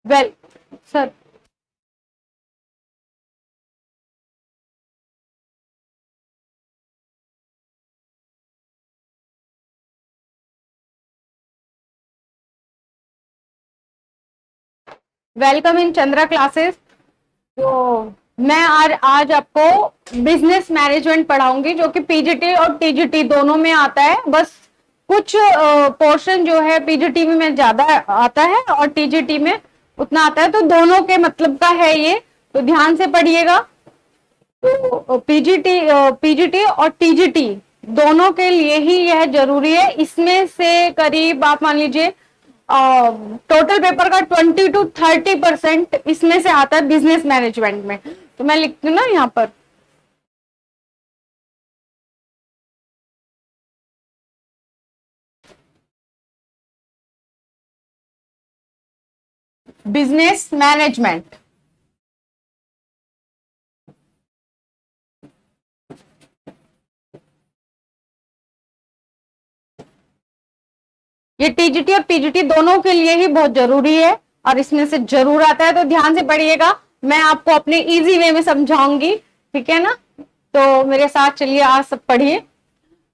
Well sir, welcome in Chandra classes. तो मैं आज आपको बिजनेस मैनेजमेंट पढ़ाऊंगी जो कि पीजीटी और टीजीटी दोनों में आता है। बस कुछ पोर्शन जो है पीजीटी में ज्यादा आता है और टीजीटी में उतना आता है, तो दोनों के मतलब का है ये, तो ध्यान से पढ़िएगा। तो पीजीटी और टीजीटी दोनों के लिए ही यह जरूरी है। इसमें से करीब आप मान लीजिए टोटल पेपर का 20 to 30% इसमें से आता है बिजनेस मैनेजमेंट में। तो मैं लिखती हूँ ना यहाँ पर, बिजनेस मैनेजमेंट। ये टीजीटी और पीजीटी दोनों के लिए ही बहुत जरूरी है और इसमें से जरूर आता है, तो ध्यान से पढ़िएगा। मैं आपको अपने इजी वे में समझाऊंगी, ठीक है ना। तो मेरे साथ चलिए, आज सब पढ़िए।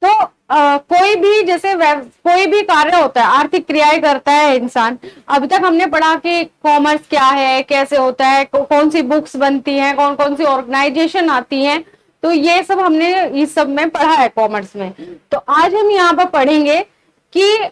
तो कोई भी जैसे कोई भी कार्य होता है, आर्थिक क्रियाएं करता है इंसान। अभी तक हमने पढ़ा कि कॉमर्स क्या है, कैसे होता है, कौन सी बुक्स बनती हैं, कौन कौन सी ऑर्गेनाइजेशन आती हैं। तो ये सब हमने इस सब में पढ़ा है कॉमर्स में। तो आज हम यहाँ पर पढ़ेंगे कि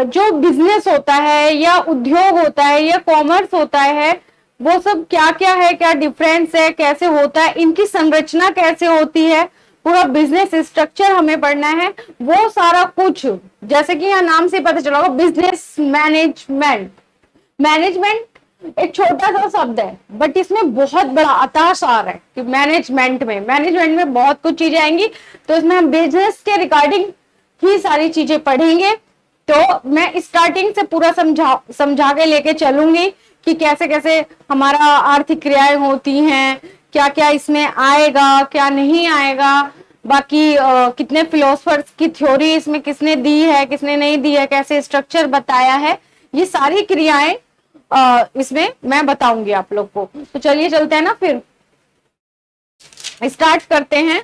जो बिजनेस होता है या उद्योग होता है या कॉमर्स होता है, वो सब क्या क्या है, क्या डिफरेंस है, कैसे होता है, इनकी संरचना कैसे होती है, पूरा बिजनेस स्ट्रक्चर हमें पढ़ना है। वो सारा कुछ, जैसे कि यहाँ नाम से पता चला होगा, बिजनेस मैनेजमेंट। मैनेजमेंट एक छोटा सा शब्द है, बट इसमें बहुत बड़ा अथाह सार है कि मैनेजमेंट में बहुत कुछ चीजें आएंगी। तो इसमें हम बिजनेस के रिगार्डिंग ही सारी चीजें पढ़ेंगे। तो मैं स्टार्टिंग से पूरा समझा के लेके चलूंगी कि कैसे कैसे हमारा आर्थिक क्रियाएं होती हैं, क्या क्या इसमें आएगा, क्या नहीं आएगा, बाकी कितने फिलोसफर्स की थ्योरी इसमें किसने दी है, किसने नहीं दी है, कैसे स्ट्रक्चर बताया है, ये सारी क्रियाएं इसमें मैं बताऊंगी आप लोग को। तो चलिए चलते हैं ना, फिर स्टार्ट करते हैं।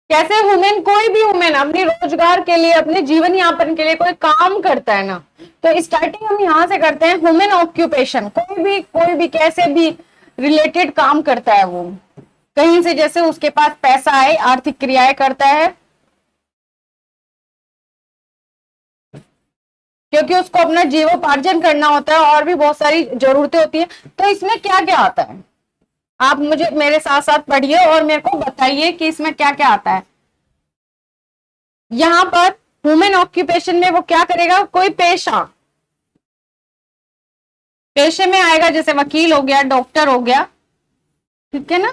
कैसे वुमेन, कोई भी वुमेन अपने रोजगार के लिए, अपने जीवन यापन के लिए कोई काम करता है ना, तो स्टार्टिंग हम यहां से करते हैं। वुमेन ऑक्यूपेशन, कोई भी कैसे भी रिलेटेड काम करता है वो, कहीं से जैसे उसके पास पैसा आए, आर्थिक क्रियाएं करता है, क्योंकि उसको अपना जीवोपार्जन करना होता है और भी बहुत सारी जरूरतें होती है। तो इसमें क्या क्या आता है, आप मुझे मेरे साथ साथ पढ़िए और मेरे को बताइए कि इसमें क्या क्या आता है। यहां पर वुमेन ऑक्यूपेशन में वो क्या करेगा, कोई पेशे में आएगा, जैसे वकील हो गया, डॉक्टर हो गया, ठीक है ना।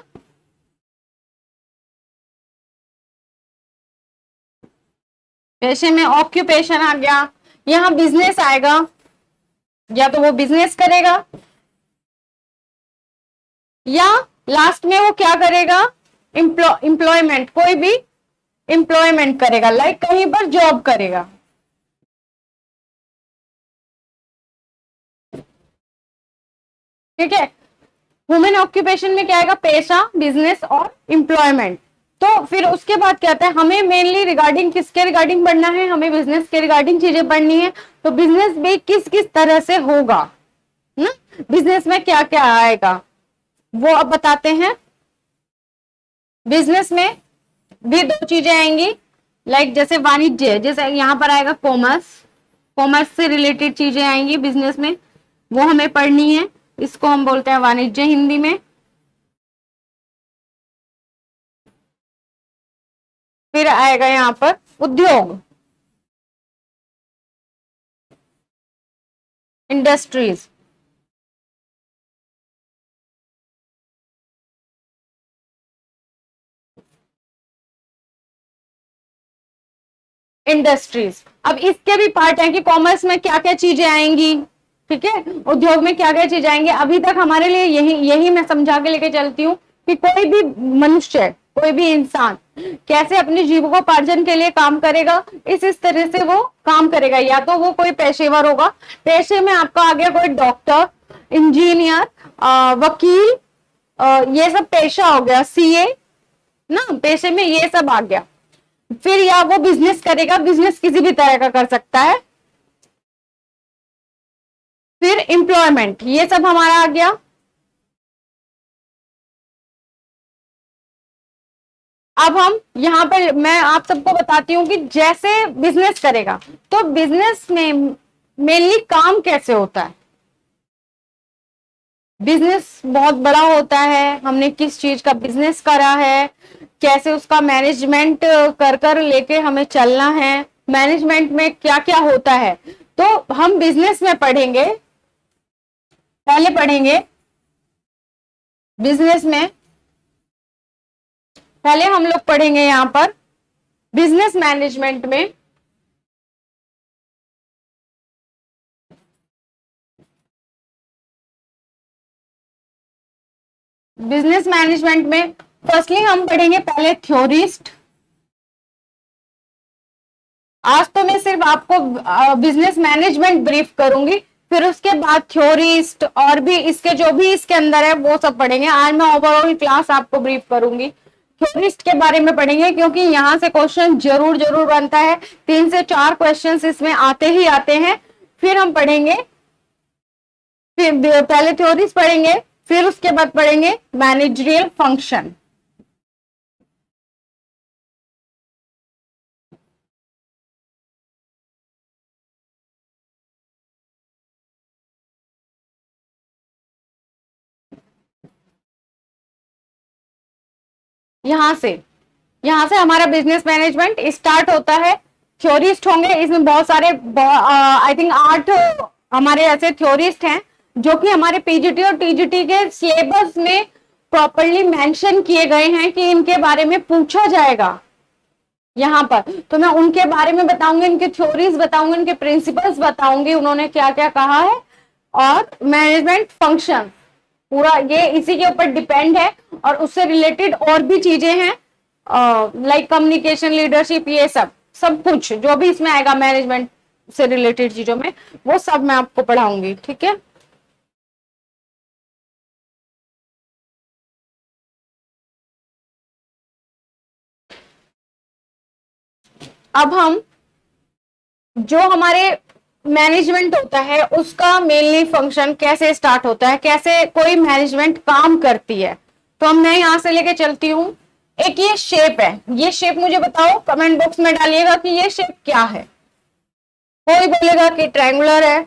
पेशे में ऑक्यूपेशन आ गया। यहां बिजनेस आएगा, या तो वो बिजनेस करेगा, या लास्ट में वो क्या करेगा, एम्प्लॉयमेंट, कोई भी एम्प्लॉयमेंट करेगा, लाइक कहीं पर जॉब करेगा। ठीक है। वुमेन ऑक्यूपेशन में क्या आएगा, पेशा, बिजनेस और एम्प्लॉयमेंट। तो फिर उसके बाद क्या आता है, हमें मेनली रिगार्डिंग किसके रिगार्डिंग पढ़ना है, हमें बिजनेस के रिगार्डिंग चीजें पढ़नी है। तो बिजनेस भी किस किस तरह से होगा ना, बिजनेस में क्या क्या आएगा वो अब बताते हैं। बिजनेस में भी दो चीजें आएंगी, लाइक जैसे वाणिज्य, जैसे यहां पर आएगा कॉमर्स, कॉमर्स से रिलेटेड चीजें आएंगी बिजनेस में, वो हमें पढ़नी है। इसको हम बोलते हैं वाणिज्य हिंदी में। फिर आएगा यहां पर उद्योग, इंडस्ट्रीज। इंडस्ट्रीज, अब इसके भी पार्ट है कि कॉमर्स में क्या क्या चीजें आएंगी, ठीक है, उद्योग में क्या क्या चीजें आएंगी। अभी तक हमारे लिए यही यही मैं समझा के लेके चलती हूँ कि कोई भी मनुष्य कोई भी इंसान कैसे अपनी जीविकोपार्जन के लिए काम करेगा, इस तरह से वो काम करेगा। या तो वो कोई पेशेवर होगा, पेशे में आपका आ गया कोई डॉक्टर, इंजीनियर, वकील, ये सब पेशा हो गया, सीए ना, पेशे में ये सब आ गया। फिर या वो बिजनेस करेगा, बिजनेस किसी भी तरह का कर सकता है। फिर एम्प्लॉयमेंट, ये सब हमारा आ गया। अब हम यहाँ पर मैं आप सबको बताती हूँ कि जैसे बिजनेस करेगा तो बिजनेस में मेनली काम कैसे होता है। बिजनेस बहुत बड़ा होता है, हमने किस चीज का बिजनेस करा है, कैसे उसका मैनेजमेंट कर कर लेके हमें चलना है, मैनेजमेंट में क्या क्या होता है। तो हम बिजनेस में पढ़ेंगे, पहले पढ़ेंगे बिजनेस में, पहले हम लोग पढ़ेंगे यहां पर बिजनेस मैनेजमेंट में। बिजनेस मैनेजमेंट में फर्स्टली हम पढ़ेंगे पहले थ्योरिस्ट। आज तो मैं सिर्फ आपको बिजनेस मैनेजमेंट ब्रीफ करूंगी, फिर उसके बाद थ्योरिस्ट और भी इसके जो भी इसके अंदर है वो सब पढ़ेंगे। आज मैं ओवरऑल क्लास आपको ब्रीफ करूंगी, थ्योरिस्ट के बारे में पढ़ेंगे, क्योंकि यहां से क्वेश्चन जरूर जरूर बनता है, 3 से 4 क्वेश्चन इसमें आते ही आते हैं। फिर हम पढ़ेंगे, फिर पहले थ्योरीज पढ़ेंगे, फिर उसके बाद पढ़ेंगे मैनेजरियल फंक्शन। यहां से हमारा बिजनेस मैनेजमेंट स्टार्ट होता है। थ्योरिस्ट होंगे, इसमें बहुत सारे आई थिंक 8 हमारे ऐसे थ्योरिस्ट हैं जो कि हमारे पीजीटी और टीजीटी के सिलेबस में प्रॉपरली मेंशन किए गए हैं कि इनके बारे में पूछा जाएगा यहां पर। तो मैं उनके बारे में बताऊंगी, इनके थ्योरीज बताऊंगी, इनके प्रिंसिपल्स बताऊंगी, उन्होंने क्या क्या कहा है, और मैनेजमेंट फंक्शन पूरा ये इसी के ऊपर डिपेंड है। और उससे रिलेटेड और भी चीजें हैं लाइक कम्युनिकेशन, लीडरशिप, ये सब सब कुछ जो भी इसमें आएगा मैनेजमेंट से रिलेटेड चीजों में, वो सब मैं आपको पढ़ाऊंगी। ठीक है, अब हम जो हमारे मैनेजमेंट होता है उसका मेनली फंक्शन कैसे स्टार्ट होता है, कैसे कोई मैनेजमेंट काम करती है, तो हम मैं यहां से लेके चलती हूँ। एक ये शेप है, ये शेप मुझे बताओ, कमेंट बॉक्स में डालिएगा कि ये शेप क्या है। कोई बोलेगा कि ट्रायंगुलर है,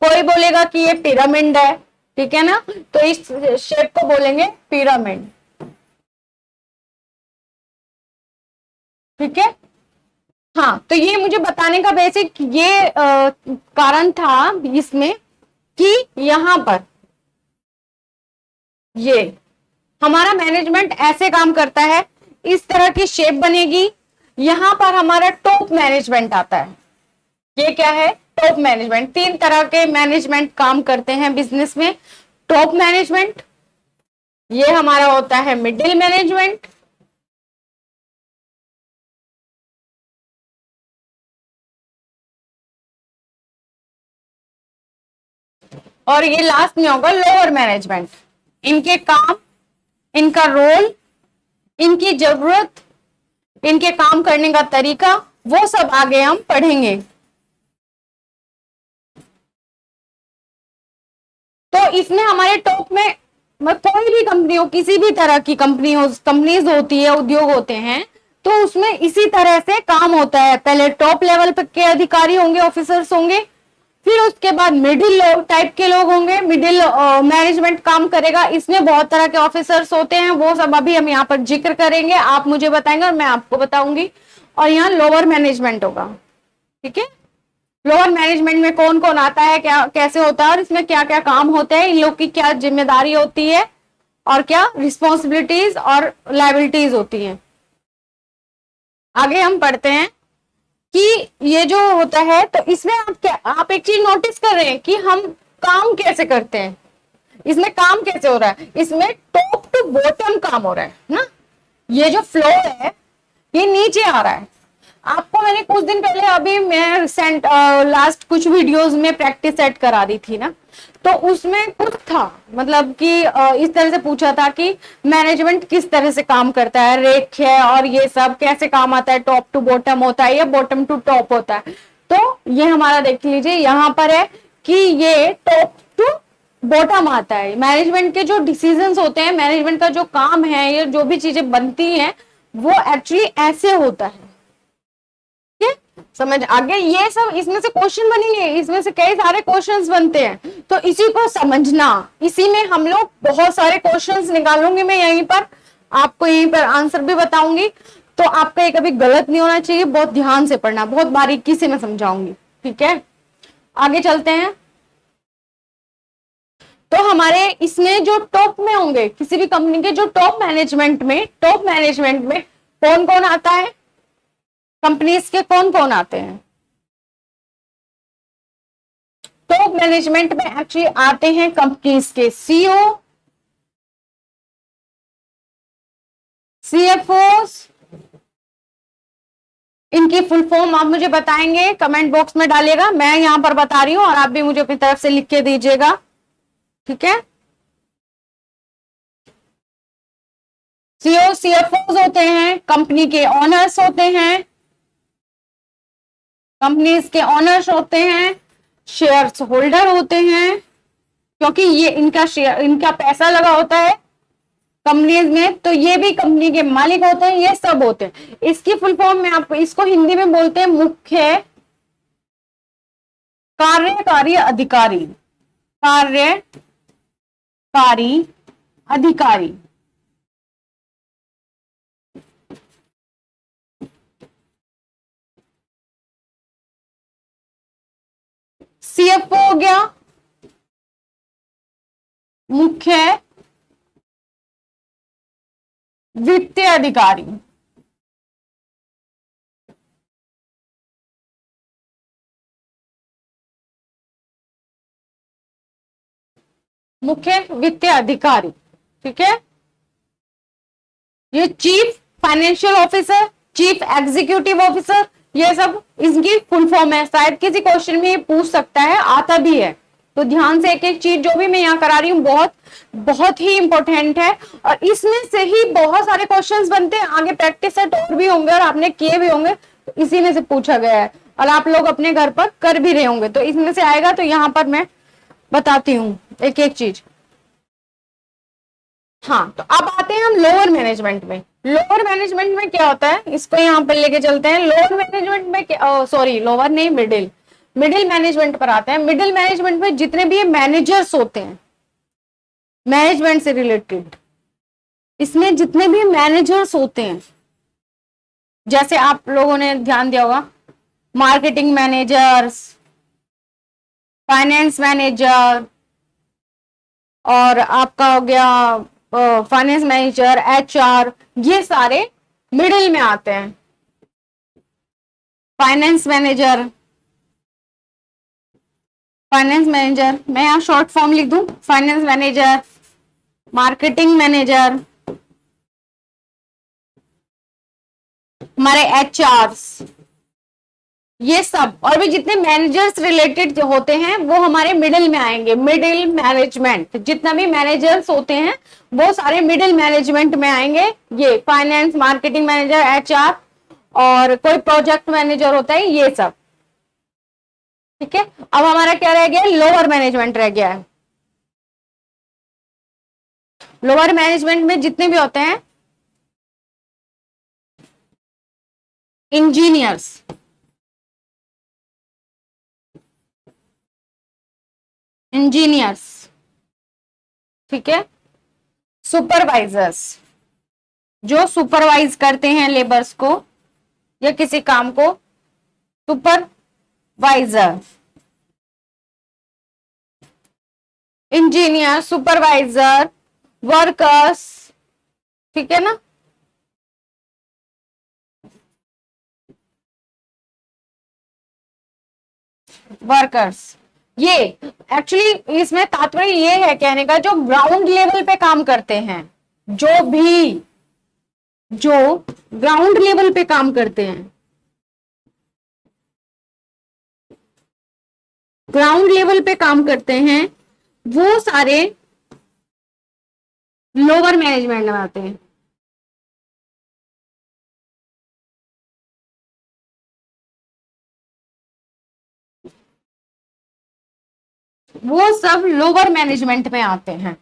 कोई बोलेगा कि ये पिरामिड है, ठीक है ना, तो इस शेप को बोलेंगे पिरामिड। ठीक है, हाँ, तो ये मुझे बताने का बेसिक ये कारण था इसमें कि यहां पर ये हमारा मैनेजमेंट ऐसे काम करता है, इस तरह की शेप बनेगी, यहां पर हमारा टॉप मैनेजमेंट आता है। ये क्या है, टॉप मैनेजमेंट। 3 तरह के मैनेजमेंट काम करते हैं बिजनेस में। टॉप मैनेजमेंट, ये हमारा होता है मिडिल मैनेजमेंट, और ये लास्ट में होगा लोअर मैनेजमेंट। इनके काम, इनका रोल, इनकी जरूरत, इनके काम करने का तरीका, वो सब आगे हम पढ़ेंगे। तो इसमें हमारे टॉप में कोई भी कंपनी हो, किसी भी तरह की कंपनीज होती है, उद्योग होते हैं, तो उसमें इसी तरह से काम होता है। पहले टॉप लेवल के अधिकारी होंगे, ऑफिसर्स होंगे, फिर उसके बाद मिडिल टाइप के लोग होंगे, मिडिल मैनेजमेंट काम करेगा। इसमें बहुत तरह के ऑफिसर्स होते हैं, वो सब अभी हम यहाँ पर जिक्र करेंगे, आप मुझे बताएंगे और मैं आपको बताऊंगी। और यहाँ लोअर मैनेजमेंट होगा। ठीक है, लोअर मैनेजमेंट में कौन कौन आता है, क्या कैसे होता है, और इसमें क्या क्या काम होते हैं, इन लोग की क्या जिम्मेदारी होती है, और क्या रिस्पॉन्सिबिलिटीज और लाइबिलिटीज होती हैं। आगे हम पढ़ते हैं कि ये जो होता है, तो इसमें आप एक चीज नोटिस कर रहे हैं कि हम काम कैसे करते हैं। इसमें काम कैसे हो रहा है, इसमें टॉप टू बॉटम काम हो रहा है ना। ये जो फ्लो है ये नीचे आ रहा है। आपको मैंने कुछ दिन पहले, अभी मैं रिसेंट लास्ट कुछ वीडियोस में प्रैक्टिस सेट करा दी थी ना, तो उसमें कुछ था, मतलब कि इस तरह से पूछा था कि मैनेजमेंट किस तरह से काम करता है, रेख है और ये सब कैसे काम आता है, टॉप टू बॉटम होता है या बॉटम टू टॉप होता है। तो ये हमारा देख लीजिए यहाँ पर है कि ये टॉप टू बॉटम आता है। मैनेजमेंट के जो डिसीजंस होते हैं, मैनेजमेंट का जो काम है, ये जो भी चीजें बनती हैं वो एक्चुअली ऐसे होता है। समझ आगे? ये सब इसमें से क्वेश्चन बनेंगे, इसमें से कई सारे क्वेश्चंस बनते हैं, तो इसी को समझना, इसी में हम लोग बहुत सारे क्वेश्चंस निकालूंगी मैं यहीं पर, आपको यहीं पर आंसर भी बताऊंगी, तो आपका ये कभी गलत नहीं होना चाहिए। बहुत ध्यान से पढ़ना, बहुत बारीकी से मैं समझाऊंगी, ठीक है? आगे चलते हैं। तो हमारे इसमें जो टॉप में होंगे, किसी भी कंपनी के जो टॉप मैनेजमेंट में कौन कौन आता है, कंपनीज के कौन कौन आते हैं? टॉप मैनेजमेंट में एक्चुअली आते हैं कंपनीज के सीईओ, सीएफओस। इनकी फुल फॉर्म आप मुझे बताएंगे, कमेंट बॉक्स में डालिएगा, मैं यहां पर बता रही हूं और आप भी मुझे अपनी तरफ से लिख के दीजिएगा, ठीक है? सीईओ सीएफओस होते हैं, कंपनी के ऑनर्स होते हैं, कंपनीज के ऑनर्स होते हैं, शेयर्स होल्डर होते हैं, क्योंकि ये इनका शेयर, इनका पैसा लगा होता है कंपनीज में, तो ये भी कंपनी के मालिक होते हैं, ये सब होते हैं। इसकी फुल फॉर्म में आपको, इसको हिंदी में बोलते हैं मुख्य कार्यकारी अधिकारी, कार्यकारी अधिकारी। सीएफओ हो गया मुख्य वित्तीय अधिकारी, मुख्य वित्तीय अधिकारी, ठीक है? ये chief financial officer, chief executive officer, ये सब इसकी फुल फॉर्म है। शायद किसी क्वेश्चन में ये पूछ सकता है, आता भी है, तो ध्यान से एक एक चीज जो भी मैं यहाँ करा रही हूँ बहुत बहुत ही इंपॉर्टेंट है, और इसमें से ही बहुत सारे क्वेश्चंस बनते हैं। आगे प्रैक्टिस सेट और भी होंगे और आपने किए भी होंगे, तो इसी में से पूछा गया है और आप लोग अपने घर पर कर भी रहे होंगे, तो इसमें से आएगा। तो यहाँ पर मैं बताती हूँ एक एक चीज। हाँ, तो अब आते हैं हम लोअर मैनेजमेंट में। लोअर मैनेजमेंट में क्या होता है, इसको यहाँ पर लेके चलते हैं। लोअर मैनेजमेंट में क्या, सॉरी लोअर नहीं, मिडिल मैनेजमेंट पर आते हैं। मिडिल मैनेजमेंट में जितने भी मैनेजर्स होते हैं, मैनेजमेंट से रिलेटेड, इसमें जितने भी मैनेजर्स होते हैं, जैसे आप लोगों ने ध्यान दिया होगा, मार्केटिंग मैनेजर्स, फाइनेंस मैनेजर, और आपका हो गया फाइनेंस मैनेजर, एचआर, ये सारे मिडिल में आते हैं। फाइनेंस मैनेजर, मैं यहां शॉर्ट फॉर्म लिख दूं, फाइनेंस मैनेजर, मार्केटिंग मैनेजर, हमारे एचआर्स, ये सब और भी जितने मैनेजर्स रिलेटेड होते हैं वो हमारे मिडिल में आएंगे। मिडिल मैनेजमेंट, जितना भी मैनेजर्स होते हैं वो सारे मिडिल मैनेजमेंट में आएंगे। ये फाइनेंस, मार्केटिंग मैनेजर, एचआर, और कोई प्रोजेक्ट मैनेजर होता है, ये सब, ठीक है? अब हमारा क्या रह गया, लोअर मैनेजमेंट रह गया है। लोअर मैनेजमेंट में जितने भी होते हैं, इंजीनियर्स, ठीक है? सुपरवाइजर्स, जो सुपरवाइज करते हैं लेबर्स को या किसी काम को, सुपरवाइजर, इंजीनियर, सुपरवाइजर, वर्कर्स, ठीक है ना? वर्कर्स, ये एक्चुअली इसमें तात्पर्य ये है कहने का, जो ग्राउंड लेवल पे काम करते हैं, जो भी जो ग्राउंड लेवल पे काम करते हैं, ग्राउंड लेवल पे काम करते हैं, वो सारे लोअर मैनेजमेंट में आते हैं। वो सब लोअर मैनेजमेंट में आते हैं।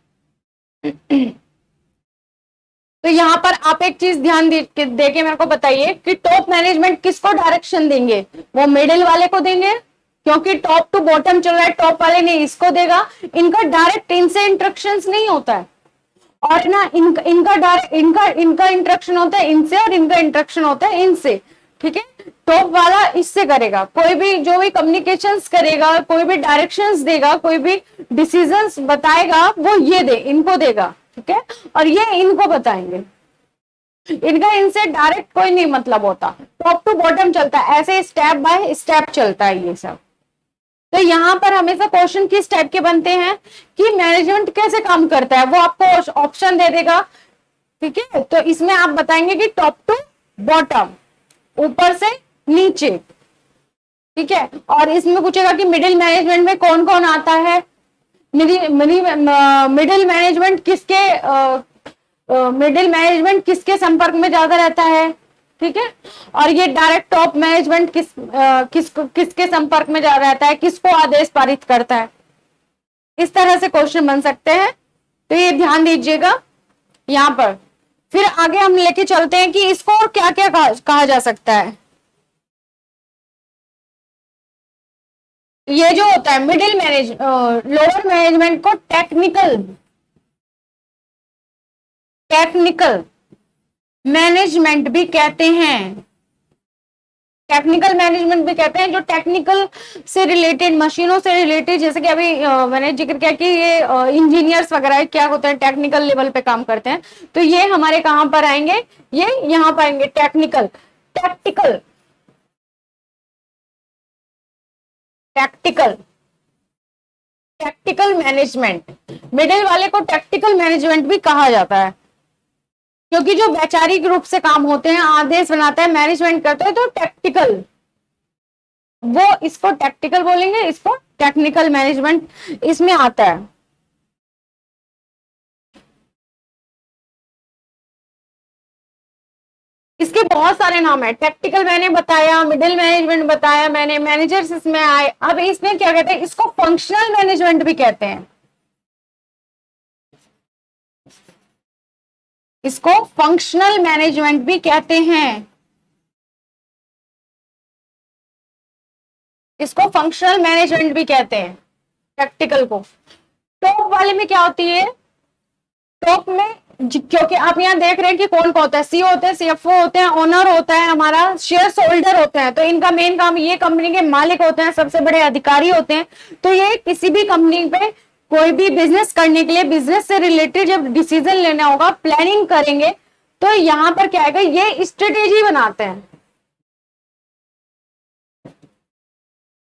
तो यहां पर आप एक चीज ध्यान दे के मेरे को बताइए कि टॉप मैनेजमेंट किसको डायरेक्शन देंगे? वो मिडिल वाले को देंगे, क्योंकि टॉप टू बॉटम चल रहा है, टॉप वाले ने इसको देगा। इनका डायरेक्ट इनसे इंस्ट्रक्शंस नहीं होता है, और ना इनका डायरेक्ट इनका इंस्ट्रक्शन होता है इनसे, और इनका इंस्ट्रक्शन होता है इनसे। ठीक है, टॉप वाला इससे करेगा, कोई भी जो भी कम्युनिकेशंस करेगा, कोई भी डायरेक्शंस देगा, कोई भी डिसीजंस बताएगा, वो ये इनको देगा। ठीक है, और ये इनको बताएंगे। इनका इनसे डायरेक्ट कोई नहीं मतलब होता, टॉप टू बॉटम चलता है, ऐसे स्टेप बाय स्टेप चलता है ये सब। तो यहां पर हमेशा क्वेश्चन किस टाइप के बनते हैं कि मैनेजमेंट कैसे काम करता है, वो आपको ऑप्शन दे देगा। ठीक है, तो इसमें आप बताएंगे कि टॉप टू बॉटम, ऊपर से नीचे। ठीक है, और इसमें पूछेगा कि मिडिल मैनेजमेंट में कौन कौन आता है। मिडिल मैनेजमेंट किसके मिडिल मैनेजमेंट किसके संपर्क में ज्यादा रहता है। ठीक है, और ये डायरेक्ट टॉप मैनेजमेंट किसके संपर्क में ज्यादा रहता है, किसको आदेश पारित करता है। इस तरह से क्वेश्चन बन सकते हैं, तो ये ध्यान दीजिएगा यहां पर। फिर आगे हम लेके चलते हैं कि इसको और क्या क्या कहा जा सकता है। ये जो होता है मिडिल लोअर मैनेजमेंट को टेक्निकल मैनेजमेंट भी कहते हैं। टेक्निकल मैनेजमेंट भी कहते हैं, जो टेक्निकल से रिलेटेड, मशीनों से रिलेटेड, जैसे कि अभी मैंने जिक्र किया कि ये इंजीनियर्स वगैरह क्या होते हैं, टेक्निकल लेवल पे काम करते हैं। तो ये हमारे कहां पर आएंगे, ये यहां पर आएंगे, tactical tactical tactical management. Middle वाले को टैक्टिकल मैनेजमेंट भी कहा जाता है, क्योंकि जो वैचारिक रूप से काम होते हैं, आदेश बनाता है, मैनेजमेंट करते हैं, तो टैक्टिकल, वो इसको टैक्टिकल बोलेंगे, इसको टेक्निकल मैनेजमेंट इसमें आता है। इसके बहुत सारे नाम है, टैक्टिकल मैंने बताया, मिडिल मैनेजमेंट बताया मैंने, मैनेजर्स इसमें आए। अब इसमें क्या कहते हैं, इसको फंक्शनल मैनेजमेंट भी कहते हैं। इसको फंक्शनल मैनेजमेंट भी कहते हैं। इसको फंक्शनल मैनेजमेंट भी कहते हैं, प्रैक्टिकल को। टॉप वाले में क्या होती है, टॉप में क्योंकि आप यहाँ देख रहे हैं कि कौन कौन होता है, सीईओ होते हैं, सीएफओ होते हैं, ओनर होता है, हमारा शेयर होल्डर होते हैं। तो इनका मेन काम, ये कंपनी के मालिक होते हैं, सबसे बड़े अधिकारी होते हैं। तो ये किसी भी कंपनी पे कोई भी बिजनेस करने के लिए, बिजनेस से रिलेटेड जब डिसीजन लेना होगा, प्लानिंग करेंगे, तो यहाँ पर क्या आएगा, ये स्ट्रेटेजी बनाते हैं।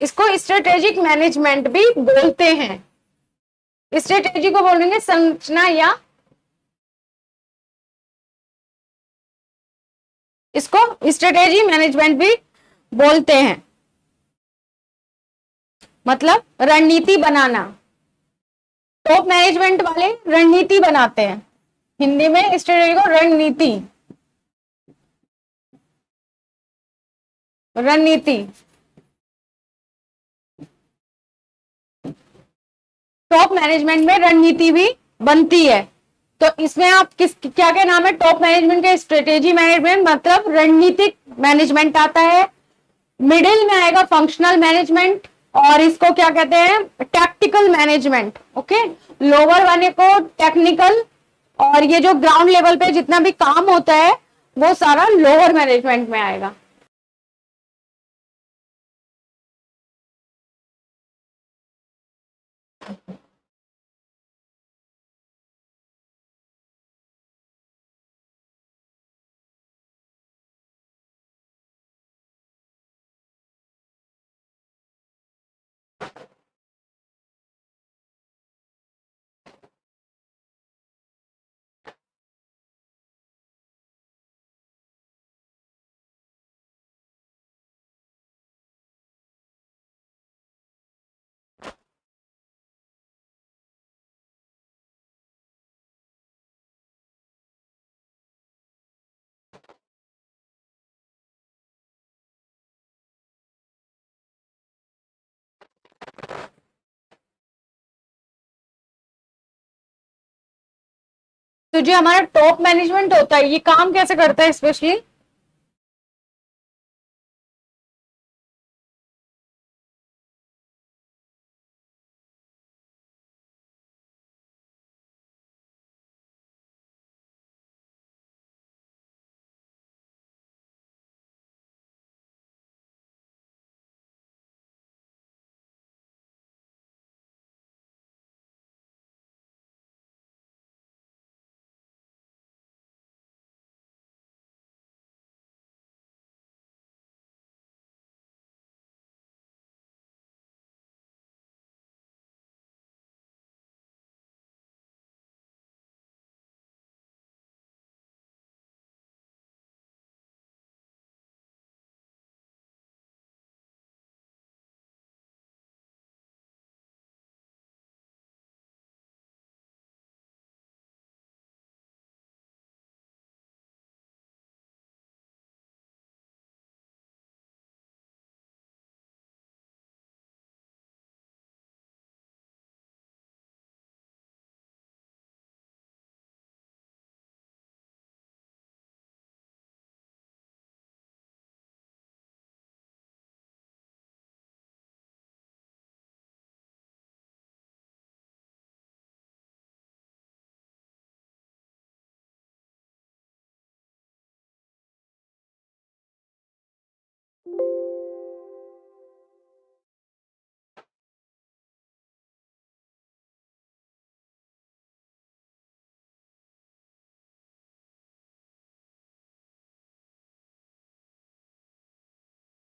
इसको स्ट्रेटेजिक मैनेजमेंट भी बोलते हैं। स्ट्रेटेजी को बोलेंगे संरचना, या इसको स्ट्रेटेजी मैनेजमेंट भी बोलते हैं, मतलब रणनीति बनाना। टॉप मैनेजमेंट वाले रणनीति बनाते हैं, हिंदी में स्ट्रेटेजी को रणनीति, रणनीति। टॉप मैनेजमेंट में रणनीति भी बनती है। तो इसमें आप क्या क्या नाम है टॉप मैनेजमेंट के, स्ट्रेटेजी मैनेजमेंट मतलब रणनीतिक मैनेजमेंट आता है, मिडिल में आएगा फंक्शनल मैनेजमेंट, और इसको क्या कहते हैं, टैक्टिकल मैनेजमेंट। ओके, लोअर वाले को टेक्निकल, और ये जो ग्राउंड लेवल पे जितना भी काम होता है, वो सारा लोअर मैनेजमेंट में आएगा। तो जो हमारा टॉप मैनेजमेंट होता है ये काम कैसे करता है स्पेशली?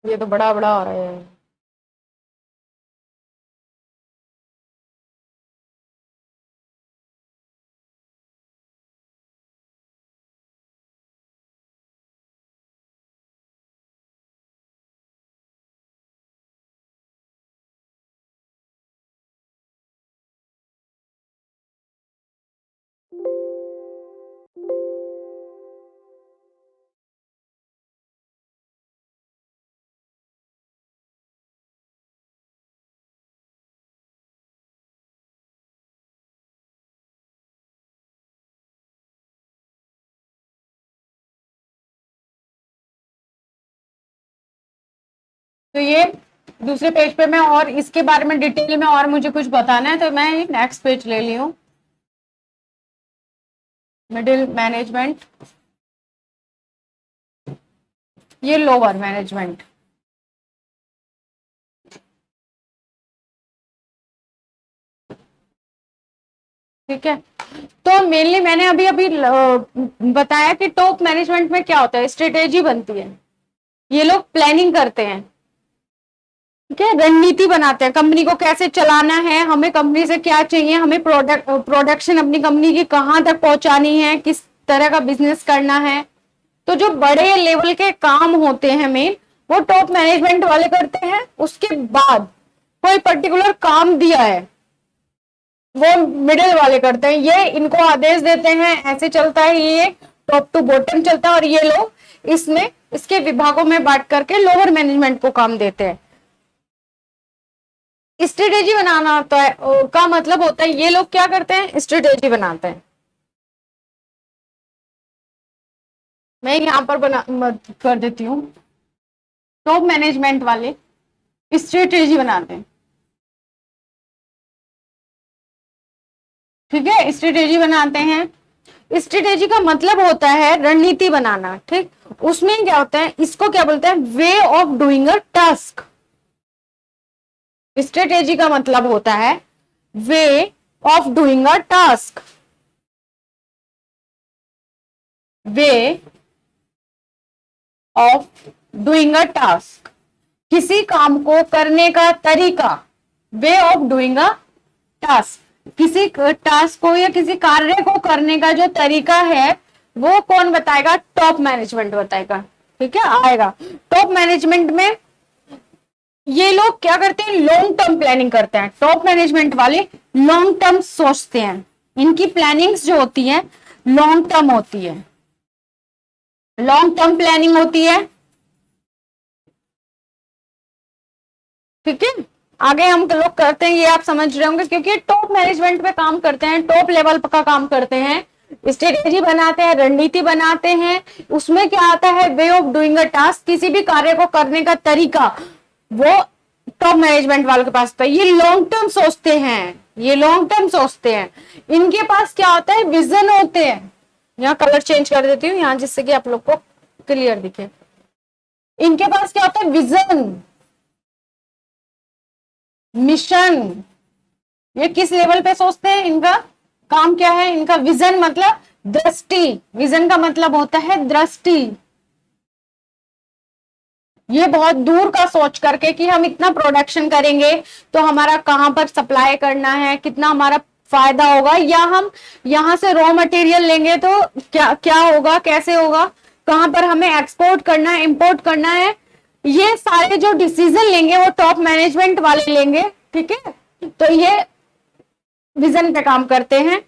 ये तो बड़ा बड़ा हो रहा है। तो ये दूसरे पेज पे मैं और इसके बारे में डिटेल में और मुझे कुछ बताना है तो मैं नेक्स्ट पेज ले ली हूँ, मिडिल मैनेजमेंट, ये लोअर मैनेजमेंट। ठीक है, तो मेनली मैंने अभी अभी बताया कि टॉप मैनेजमेंट में क्या होता है, स्ट्रेटेजी बनती है, ये लोग प्लानिंग करते हैं, ठीक है, रणनीति बनाते हैं, कंपनी को कैसे चलाना है, हमें कंपनी से क्या चाहिए, हमें प्रोडक्शन अपनी कंपनी की कहां तक पहुंचानी है, किस तरह का बिजनेस करना है। तो जो बड़े लेवल के काम होते हैं मेन, वो टॉप मैनेजमेंट वाले करते हैं। उसके बाद कोई पर्टिकुलर काम दिया है वो मिडिल वाले करते हैं, ये इनको आदेश देते हैं, ऐसे चलता है, ये टॉप टू बॉटम चलता है, और ये लोग इसमें इसके विभागों में बांट करके लोअर मैनेजमेंट को काम देते हैं। स्ट्रेटेजी बनाना होता है का मतलब होता है, ये लोग क्या करते हैं, स्ट्रेटेजी बनाते हैं। मैं यहां पर कर देती हूँ, टॉप मैनेजमेंट वाले स्ट्रेटेजी बनाते हैं, ठीक है, स्ट्रेटेजी बनाते हैं। स्ट्रेटेजी का मतलब होता है रणनीति बनाना, ठीक, उसमें क्या होता है, इसको क्या बोलते हैं, way of doing a task. Strategy का मतलब होता है way of doing a task, way of doing a task, किसी काम को करने का तरीका, way of doing a task, किसी टास्क को या किसी कार्य को करने का जो तरीका है वो कौन बताएगा, टॉप मैनेजमेंट बताएगा, ठीक है, आएगा। टॉप मैनेजमेंट में ये लोग क्या करते हैं, लॉन्ग टर्म प्लानिंग करते हैं, टॉप मैनेजमेंट वाले लॉन्ग टर्म सोचते हैं, इनकी प्लानिंग्स जो होती है लॉन्ग टर्म होती है, लॉन्ग टर्म प्लानिंग होती है, ठीक है। आगे हम लोग करते हैं, ये आप समझ रहे होंगे, क्योंकि टॉप मैनेजमेंट पे काम करते हैं, टॉप लेवल का काम करते हैं, स्ट्रेटेजी बनाते हैं, रणनीति बनाते हैं। उसमें क्या आता है, way of doing a task, किसी भी कार्य को करने का तरीका, वो टॉप मैनेजमेंट वालों के पास होता है। ये लॉन्ग टर्म सोचते हैं, ये लॉन्ग टर्म सोचते हैं। इनके पास क्या होता है, विजन होते हैं। यहाँ कलर चेंज कर देती हूँ यहाँ, जिससे कि आप लोग को क्लियर दिखे। इनके पास क्या होता है, विजन, मिशन। ये किस लेवल पे सोचते हैं, इनका काम क्या है, इनका विजन मतलब दृष्टि। विजन का मतलब होता है दृष्टि। ये बहुत दूर का सोच करके कि हम इतना प्रोडक्शन करेंगे तो हमारा कहां पर सप्लाई करना है, कितना हमारा फायदा होगा, या हम यहां से रॉ मटेरियल लेंगे तो क्या क्या होगा, कैसे होगा, कहां पर हमें एक्सपोर्ट करना है, इंपोर्ट करना है। ये सारे जो डिसीजन लेंगे वो टॉप मैनेजमेंट वाले लेंगे, ठीक है। तो ये विजन पे काम करते हैं।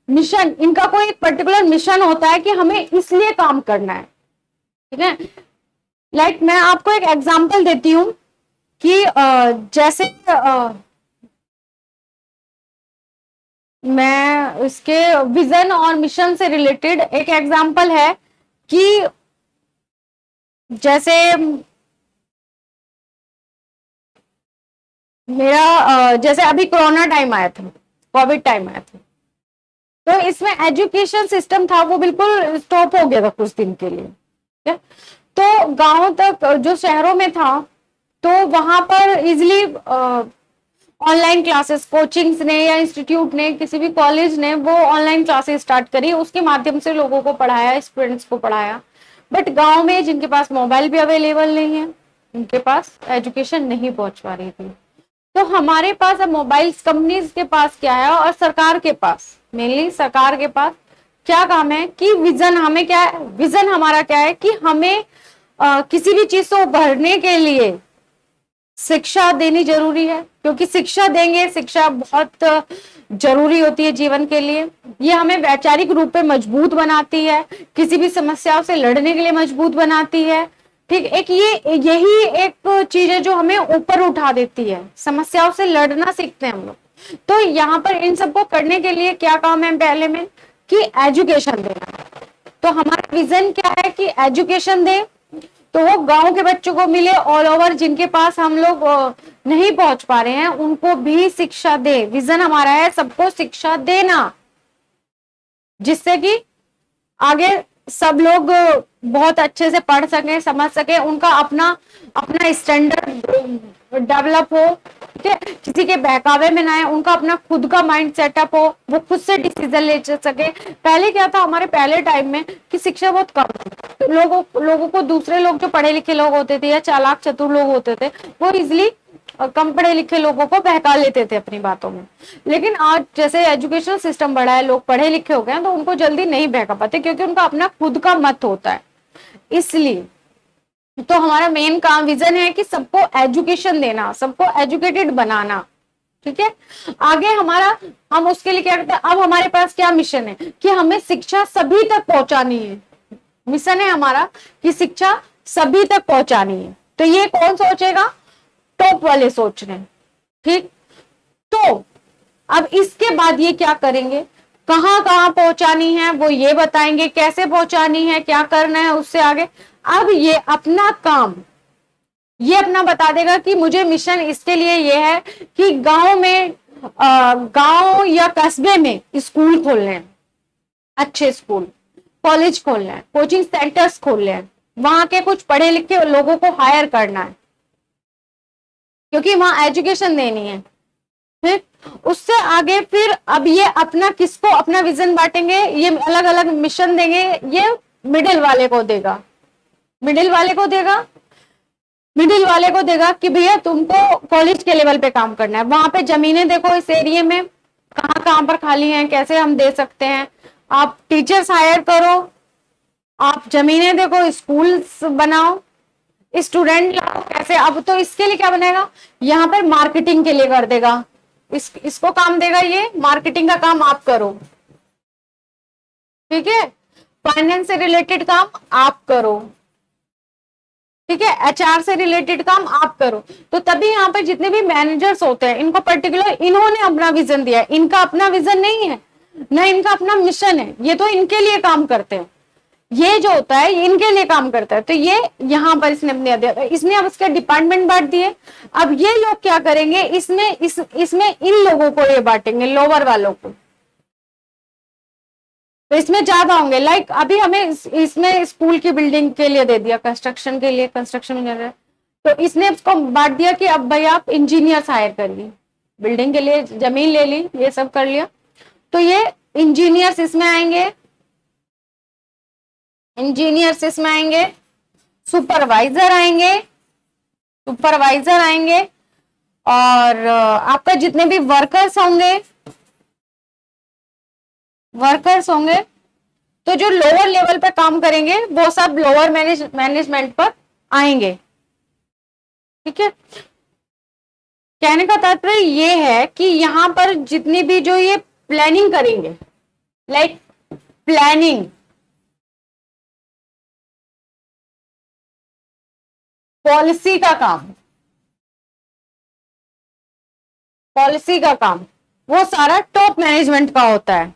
मिशन, इनका कोई एक पर्टिकुलर मिशन होता है कि हमें इसलिए काम करना है, ठीक है। लाइक मैं आपको एक एग्जांपल देती हूं कि जैसे मैं इसके विजन और मिशन से रिलेटेड एक एग्जांपल है कि जैसे मेरा जैसे अभी कोरोना टाइम आया था, कोविड टाइम आया था, तो इसमें एजुकेशन सिस्टम था वो बिल्कुल स्टॉप हो गया था कुछ दिन के लिए, ठीक है। तो गांव तक जो शहरों में था तो वहां पर इजिली ऑनलाइन क्लासेस, कोचिंग्स ने या इंस्टीट्यूट ने, किसी भी कॉलेज ने वो ऑनलाइन क्लासेस स्टार्ट करी, उसके माध्यम से लोगों को पढ़ाया, स्टूडेंट्स को पढ़ाया। बट गांव में जिनके पास मोबाइल भी अवेलेबल नहीं है, उनके पास एजुकेशन नहीं पहुंच पा रही थी। तो हमारे पास अब मोबाइल कंपनीज के पास क्या है और सरकार के पास, मेनली सरकार के पास क्या काम है कि विजन, हमें क्या है, विजन हमारा क्या है कि हमें किसी भी चीज को भरने के लिए शिक्षा देनी जरूरी है, क्योंकि शिक्षा देंगे, शिक्षा बहुत जरूरी होती है जीवन के लिए। ये हमें वैचारिक रूप में मजबूत बनाती है, किसी भी समस्याओं से लड़ने के लिए मजबूत बनाती है, ठीक। एक ये यही एक चीज है जो हमें ऊपर उठा देती है, समस्याओं से लड़ना सीखते हैं हम लोग। तो यहाँ पर इन सबको करने के लिए क्या काम है, पहले में कि एजुकेशन देना। तो हमारा विजन क्या है कि एजुकेशन दे, तो वो गांव के बच्चों को मिले, ऑल ओवर जिनके पास हम लोग नहीं पहुंच पा रहे हैं उनको भी शिक्षा दे। विजन हमारा है सबको शिक्षा देना, जिससे कि आगे सब लोग बहुत अच्छे से पढ़ सके, समझ सके, उनका अपना अपना स्टैंडर्ड डेवलप हो, ठीक है, किसी के बहकावे में ना आए, उनका अपना खुद का माइंड सेटअप हो, वो खुद से डिसीजन ले सके। पहले क्या था, हमारे पहले टाइम में कि शिक्षा बहुत कम थी, तो लोगों को दूसरे लोग जो पढ़े लिखे लोग होते थे या चालाक चतुर लोग होते थे वो इजिली कम पढ़े लिखे लोगों को बहका लेते थे अपनी बातों में। लेकिन आज जैसे एजुकेशन सिस्टम बढ़ा है, लोग पढ़े लिखे हो गए हैं, तो उनको जल्दी नहीं बहका पाते, क्योंकि उनका अपना खुद का मत होता है। इसलिए तो हमारा मेन काम, विजन है कि सबको एजुकेशन देना, सबको एजुकेटेड बनाना, ठीक है। आगे हमारा, हम उसके लिए क्या करते हैं, अब हमारे पास क्या मिशन है कि हमें शिक्षा सभी तक पहुंचानी है। मिशन है हमारा कि शिक्षा सभी तक पहुंचानी है। तो ये कौन सोचेगा, टॉप वाले सोच रहे हैं, ठीक। तो अब इसके बाद ये क्या करेंगे, कहां कहां पहुंचानी है वो ये बताएंगे, कैसे पहुंचानी है, क्या करना है उससे आगे। अब ये अपना काम, ये अपना बता देगा कि मुझे मिशन इसके लिए ये है कि गांव में, गांव या कस्बे में स्कूल खोलने हैं, अच्छे स्कूल, कॉलेज खोलना है, कोचिंग सेंटर्स खोलने हैं, वहां के कुछ पढ़े लिखे लोगों को हायर करना है, क्योंकि वहां एजुकेशन देनी है। फिर उससे आगे फिर अब ये अपना किसको अपना विजन बांटेंगे, ये अलग अलग मिशन देंगे, ये मिडिल वाले को देगा, मिडिल वाले को देगा, मिडिल वाले को देगा कि भैया तुमको कॉलेज के लेवल पे काम करना है, वहां पे जमीनें देखो इस एरिया में कहां कहां पर खाली हैं, कैसे हम दे सकते हैं, आप टीचर्स हायर करो, आप जमीनें देखो, स्कूल्स बनाओ, स्टूडेंट लाओ, कैसे। अब तो इसके लिए क्या बनेगा, यहाँ पर मार्केटिंग के लिए कर देगा, इसको काम देगा, ये मार्केटिंग का काम आप करो, ठीक है। फाइनेंस से रिलेटेड काम आप करो, ठीक है, एचआर से रिलेटेड काम आप करो। तो तभी यहाँ पे जितने भी मैनेजर्स होते हैं, इनको पर्टिकुलर इन्होंने अपना विजन दिया है, इनका अपना विजन नहीं है, ना इनका अपना मिशन है, ये तो इनके लिए काम करते हैं, ये जो होता है ये इनके लिए काम करता है। तो ये यहाँ पर इसने अपने दिया, इसने अब इसके डिपार्टमेंट बांट दिए। अब ये लोग क्या करेंगे, इसमें इन लोगों को ये बांटेंगे, लोअर वालों को। तो इसमें ज्यादा होंगे, लाइक अभी हमें इसमें स्कूल की बिल्डिंग के लिए दे दिया, कंस्ट्रक्शन के लिए, कंस्ट्रक्शन इंजीनियर, तो इसने उसको बांट दिया कि अब भाई आप इंजीनियर्स हायर करिए, बिल्डिंग के लिए जमीन ले ली, ये सब कर लिया। तो ये इंजीनियर्स इसमें आएंगे, इंजीनियर्स इसमें आएंगे, सुपरवाइजर आएंगे, सुपरवाइजर आएंगे, और आपका जितने भी वर्कर्स होंगे, वर्कर्स होंगे, तो जो लोअर लेवल पे काम करेंगे वो सब लोअर मैनेजमेंट पर आएंगे। ठीक है, कहने का तात्पर्य ये है कि यहां पर जितनी भी जो ये प्लानिंग करेंगे, लाइक प्लानिंग, पॉलिसी का काम, पॉलिसी का काम, वो सारा टॉप मैनेजमेंट का होता है।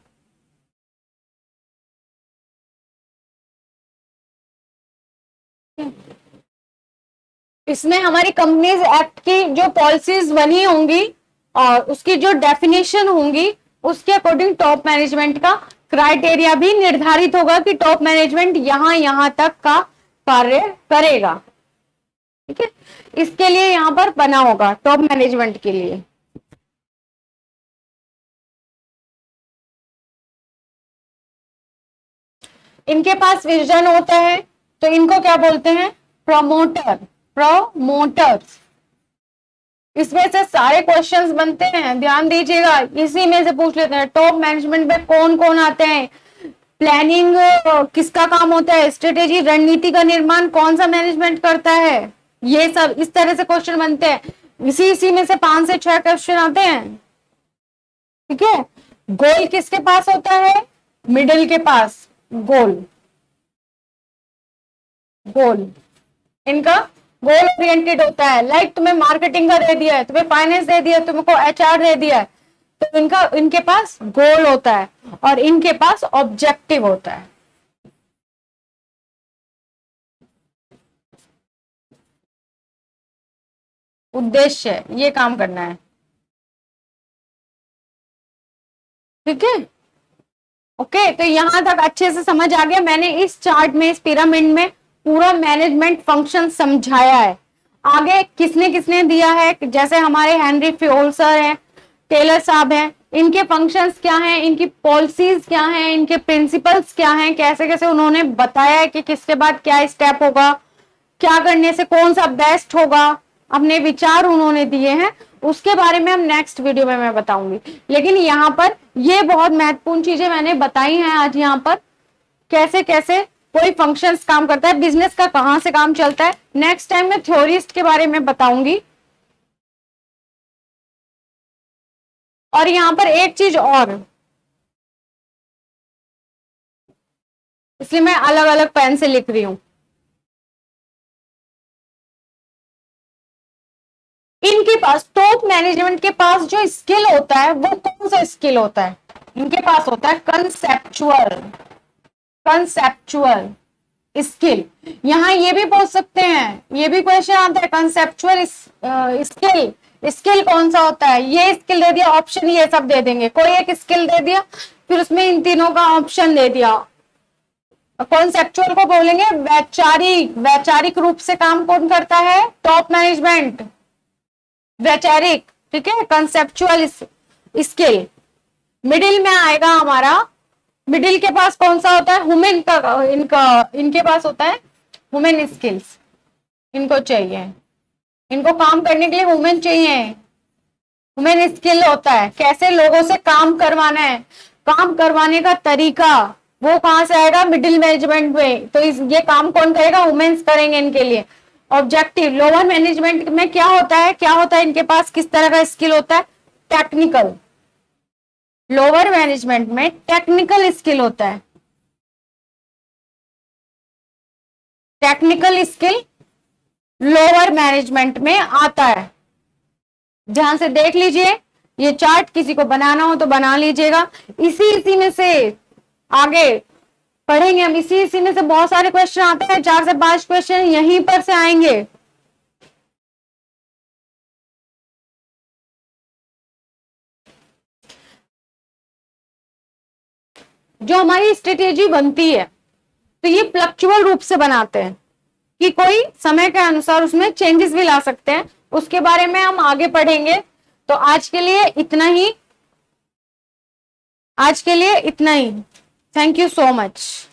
इसमें हमारी कंपनीज एक्ट की जो पॉलिसीज बनी होंगी और उसकी जो डेफिनेशन होंगी, उसके अकॉर्डिंग टॉप मैनेजमेंट का क्राइटेरिया भी निर्धारित होगा कि टॉप मैनेजमेंट यहां तक का कार्य करेगा। ठीक है, इसके लिए यहां पर बना होगा टॉप मैनेजमेंट के लिए। इनके पास विजन होता है, तो इनको क्या बोलते हैं, प्रमोटर, प्रमोटर्स। इसमें से सारे क्वेश्चंस बनते हैं, ध्यान दीजिएगा, इसी में से पूछ लेते हैं टॉप मैनेजमेंट में कौन कौन आते हैं, प्लानिंग किसका काम होता है, स्ट्रेटेजी रणनीति का निर्माण कौन सा मैनेजमेंट करता है, ये सब इस तरह से क्वेश्चन बनते हैं। इसी में से 5 से 6 क्वेश्चन आते हैं। ठीक है, गोल किसके पास होता है, मिडिल के पास गोल, गोल इनका गोल ओरिएंटेड होता है। लाइक तुम्हें मार्केटिंग का दे दिया है, तुम्हें फाइनेंस दे दिया है, तुमको एचआर दे दिया है, तो इनके पास गोल होता है और इनके पास ऑब्जेक्टिव होता है। उद्देश्य, ये काम करना है। ठीक है, ओके, तो यहां तक अच्छे से समझ आ गया। मैंने इस चार्ट में, इस पिरामिड में पूरा मैनेजमेंट फंक्शन समझाया है। आगे किसने किसने दिया है, जैसे हमारे हेनरी फ्योल सर हैं, टेलर साहब हैं, इनके फंक्शंस क्या हैं, इनकी पॉलिसीज क्या हैं, इनके प्रिंसिपल्स क्या हैं, कैसे कैसे उन्होंने बताया है कि किसके बाद क्या स्टेप होगा, क्या करने से कौन सा बेस्ट होगा, अपने विचार उन्होंने दिए हैं। उसके बारे में हम नेक्स्ट वीडियो में मैं बताऊंगी। लेकिन यहाँ पर ये बहुत महत्वपूर्ण चीजें मैंने बताई हैं आज, यहाँ पर कैसे कैसे कोई फंक्शंस काम करता है, बिजनेस का कहां से काम चलता है। नेक्स्ट टाइम मैं थ्योरिस्ट के बारे में बताऊंगी। और यहां पर एक चीज और, इसलिए मैं अलग अलग पेन से लिख रही हूं, इनके पास टॉप मैनेजमेंट के पास जो स्किल होता है वो कौन सा स्किल होता है, इनके पास होता है कंसेप्चुअल, कंसेप्चुअल स्किल। यहां ये भी पूछ सकते हैं, ये भी क्वेश्चन आता है, कंसेप्चुअल स्किल, स्किल कौन सा होता है, ये स्किल दे दिया, ऑप्शन ये सब दे देंगे, कोई एक स्किल दे दिया, फिर उसमें इन तीनों का ऑप्शन दे दिया। कॉन्सेप्चुअल को बोलेंगे वैचारिक, वैचारिक रूप से काम कौन करता है, टॉप मैनेजमेंट, वैचारिक। ठीक है, कंसेप्चुअल स्किल। मिडिल में आएगा हमारा, मिडिल के पास कौन सा होता है, ह्यूमन का, इनके पास होता है ह्यूमन स्किल्स, इनको चाहिए, इनको काम करने के लिए ह्यूमन चाहिए, ह्यूमन स्किल होता है, कैसे लोगों से काम करवाना है, काम करवाने का तरीका, वो कहां से आएगा, मिडिल मैनेजमेंट में। तो ये काम कौन करेगा, ह्यूमंस करेंगे इनके लिए। ऑब्जेक्टिव, लोअर मैनेजमेंट में क्या होता है, क्या होता है इनके पास, किस तरह का स्किल होता है, टेक्निकल, लोअर मैनेजमेंट में टेक्निकल स्किल होता है, टेक्निकल स्किल लोअर मैनेजमेंट में आता है। ध्यान से देख लीजिए, ये चार्ट किसी को बनाना हो तो बना लीजिएगा। इसी में से आगे पढ़ेंगे हम, इसी में से बहुत सारे क्वेश्चन आते हैं, 4 से 5 क्वेश्चन यहीं पर से आएंगे। जो हमारी स्ट्रेटेजी बनती है तो ये फ्लक्चुअल रूप से बनाते हैं कि कोई समय के अनुसार उसमें चेंजेस भी ला सकते हैं, उसके बारे में हम आगे पढ़ेंगे। तो आज के लिए इतना ही, थैंक यू सो मच।